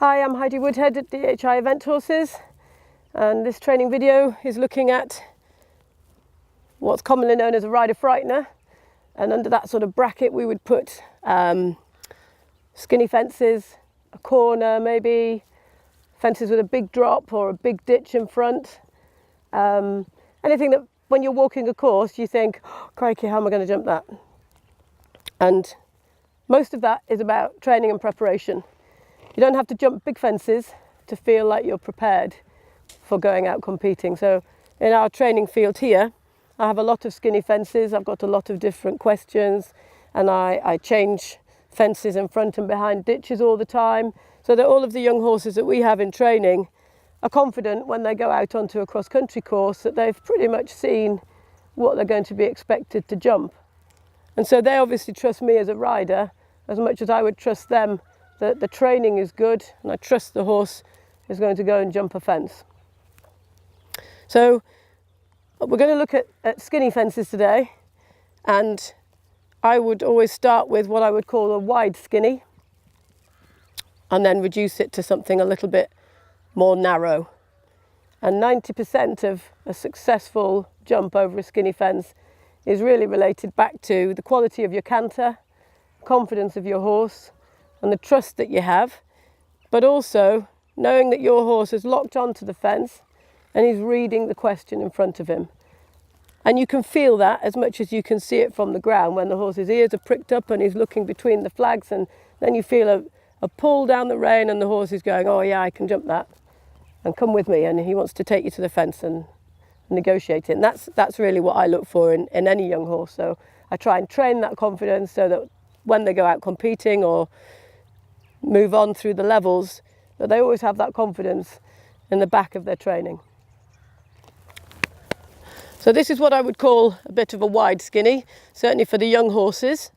Hi, I'm Heidi Woodhead at DHI Event Horses, and this training video is looking at what's commonly known as a rider frightener, and under that sort of bracket we would put skinny fences, a corner maybe, fences with a big drop or a big ditch in front, anything that when you're walking a course you think, oh, crikey, how am I going to jump that? And most of that is about training and preparation. You don't have to jump big fences to feel like you're prepared for going out competing. So in our training field here, I have a lot of skinny fences. I've got a lot of different questions, and I change fences in front and behind ditches all the time, so that all of the young horses that we have in training are confident when they go out onto a cross-country course that they've pretty much seen what they're going to be expected to jump. And so they obviously trust me as a rider as much as I would trust them that the training is good, and I trust the horse is going to go and jump a fence. So we're going to look at skinny fences today, and I would always start with what I would call a wide skinny and then reduce it to something a little bit more narrow. And 90% of a successful jump over a skinny fence is really related back to the quality of your canter, confidence of your horse, and the trust that you have, but also knowing that your horse is locked onto the fence and he's reading the question in front of him. And you can feel that as much as you can see it from the ground when the horse's ears are pricked up and he's looking between the flags, and then you feel a pull down the rein and the horse is going, oh yeah, I can jump that, and come with me, and he wants to take you to the fence and negotiate it. And that's really what I look for in any young horse. So I try and train that confidence so that when they go out competing or move on through the levels, that they always have that confidence in the back of their training. So this is what I would call a bit of a wide skinny, certainly for the young horses.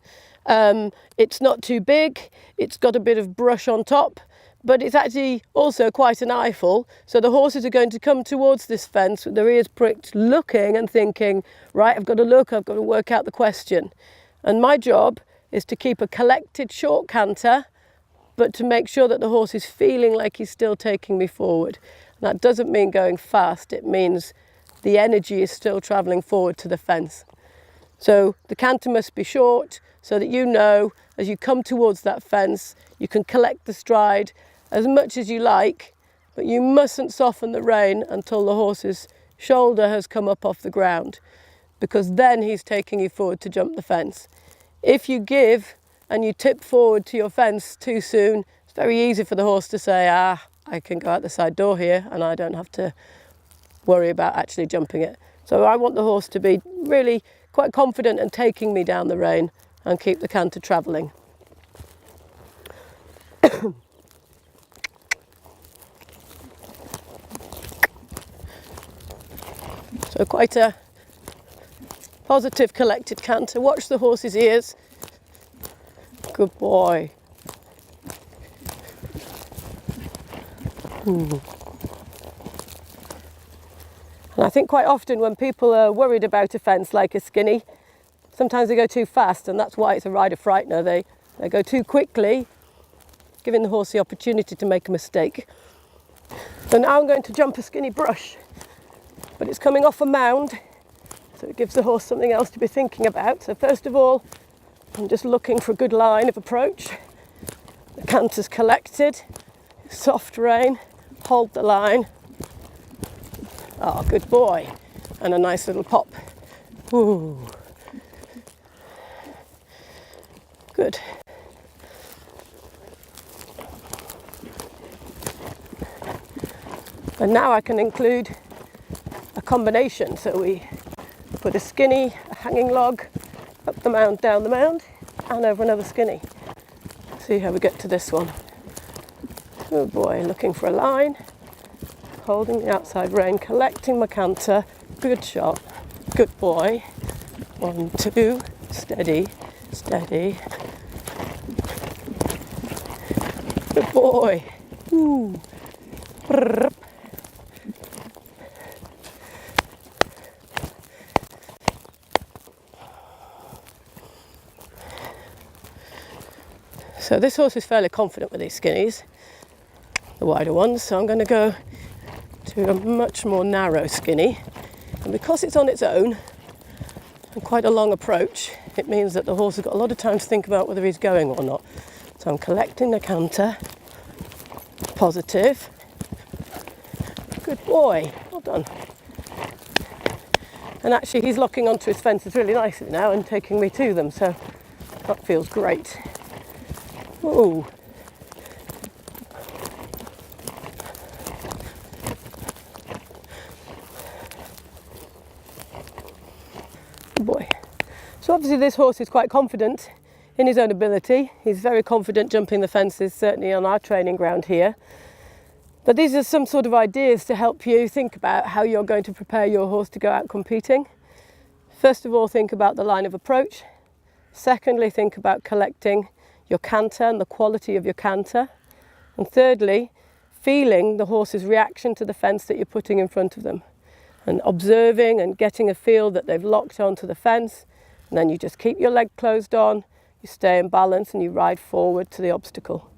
It's not too big, it's got a bit of brush on top, but it's actually also quite an eyeful. So the horses are going to come towards this fence with their ears pricked, looking and thinking, right, I've got to look, I've got to work out the question. And my job is to keep a collected short canter, but to make sure that the horse is feeling like he's still taking me forward. And that doesn't mean going fast, it means the energy is still travelling forward to the fence. So the canter must be short so that you know as you come towards that fence, you can collect the stride as much as you like, but you mustn't soften the rein until the horse's shoulder has come up off the ground, because then he's taking you forward to jump the fence. If you give and you tip forward to your fence too soon, it's very easy for the horse to say, I can go out the side door here and I don't have to worry about actually jumping it. So I want the horse to be really quite confident and taking me down the rein and keep the canter travelling. So quite a positive collected canter. Watch the horse's ears. Good boy. And I think quite often when people are worried about a fence like a skinny, sometimes they go too fast, and that's why it's a rider frightener. They go too quickly, giving the horse the opportunity to make a mistake. So now I'm going to jump a skinny brush, but it's coming off a mound, so it gives the horse something else to be thinking about. So first of all, I'm just looking for a good line of approach. The canter's collected, soft rein, hold the line. Oh, good boy. And a nice little pop. Ooh. Good. And now I can include a combination. So we put a skinny, a hanging log, up the mound, down the mound, and over another skinny. See how we get to this one. Oh boy, looking for a line, holding the outside rein, collecting my canter. Good shot. Good boy. 1, 2, steady, steady. Good boy. Ooh. Brrr. So this horse is fairly confident with these skinnies. the wider ones. So I'm going to go to a much more narrow skinny. And because it's on its own and quite a long approach, it means that the horse has got a lot of time to think about whether he's going or not. So I'm collecting the canter. Positive. Good boy. Well done. And actually he's locking onto his fences really nicely now and taking me to them, so that feels great. Ooh. Good boy. So obviously this horse is quite confident in his own ability. He's very confident jumping the fences, certainly on our training ground here. But these are some sort of ideas to help you think about how you're going to prepare your horse to go out competing. First of all, think about the line of approach. Secondly, think about collecting your canter and the quality of your canter. And thirdly, feeling the horse's reaction to the fence that you're putting in front of them. And observing and getting a feel that they've locked onto the fence. And then you just keep your leg closed on, you stay in balance and you ride forward to the obstacle.